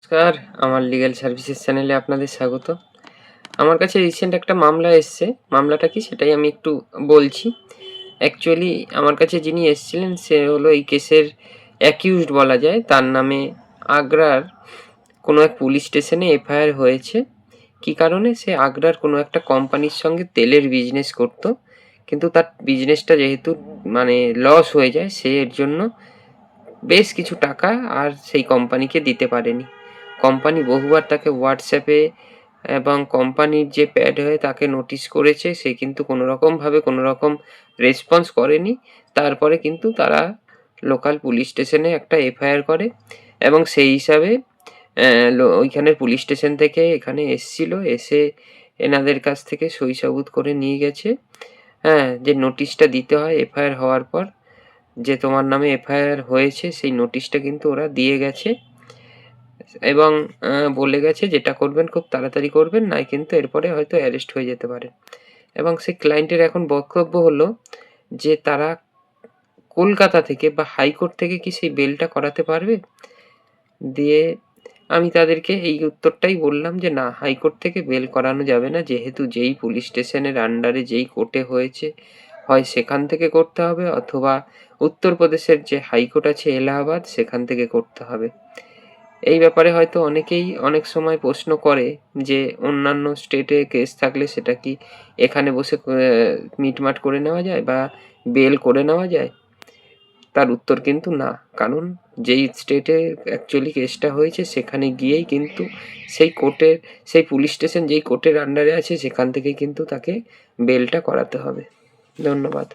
নমস্কার, আমার legal services চ্যানেলে আপনাদের স্বাগত। আমার কাছে রিসেন্ট একটা মামলা এসছে। মামলাটা কি সেটাই আমি একটু বলছি। অ্যাকচুয়ালি আমার কাছে যিনি এসেছিলেন সে হলো এই কেসের অ্যাকিউজড বলা যায়। তার নামে আগ্রার কোনো এক পুলিশ স্টেশনে এফআইআর হয়েছে। কী কারণে? সে আগ্রার কোনো একটা কোম্পানির সঙ্গে তেলের বিজনেস করত, কিন্তু তার বিজনেসটা যেহেতু লস হয়ে যায়, সে এর জন্য বেশ কিছু টাকা আর সেই কোম্পানিকে দিতে পারেনি। কোম্পানি বহুবার তাকে হোয়াটসঅ্যাপে এবং কোম্পানির যে প্যাড হয়ে তাকে নোটিশ করেছে, সে কিন্তু কোনোরকমভাবে কোনোরকম রেসপন্স করেনি। তারপরে কিন্তু তারা লোকাল পুলিশ স্টেশনে একটা এফআইআর করে এবং সেই হিসাবে ওইখানের পুলিশ স্টেশন থেকে এখানে এসে এনাদের কাছ থেকে সই সাবুত করে নিয়ে গেছে। যে নোটিশটা দিতে হয় এফআইআর হওয়ার পর, যে তোমার নামে এফআইআর হয়েছে, সেই নোটিশটা কিন্তু ওরা দিয়ে গেছে এবং বলে গেছে যেটা করবেন খুব তাড়াতাড়ি করবেন, নয় কিন্তু এরপরে হয়তো অ্যারেস্ট হয়ে যেতে পারেন। এবং সেই ক্লায়েন্টের এখন বক্তব্য হলো যে তারা কলকাতা থেকে বা হাইকোর্ট থেকে কি সেই বেলটা করাতে পারবে? দিয়ে আমি তাদেরকে এই উত্তরটাই বললাম যে না, হাইকোর্ট থেকে বেল করানো যাবে না, যেহেতু যেই পুলিশ স্টেশনের আন্ডারে যেই কোর্টে হয়েছে, হয় সেখান থেকে করতে হবে অথবা উত্তরপ্রদেশের যে হাইকোর্ট আছে এলাহাবাদ, সেখান থেকে করতে হবে। এই ব্যাপারে হয়তো অনেকেই অনেক সময় প্রশ্ন করে যে অন্যান্য স্টেটে কেস থাকলে সেটা কি এখানে বসে মিটমাট করে নেওয়া যায় বা বেল করে নেওয়া যায়? তার উত্তর কিন্তু না, কারণ যেই স্টেটে অ্যাকচুয়ালি কেসটা হয়েছে সেখানে গিয়েই কিন্তু সেই পুলিশ স্টেশন যেই কোর্টের আন্ডারে আছে সেখান থেকেই কিন্তু তাকে বেলটা করাতে হবে। ধন্যবাদ।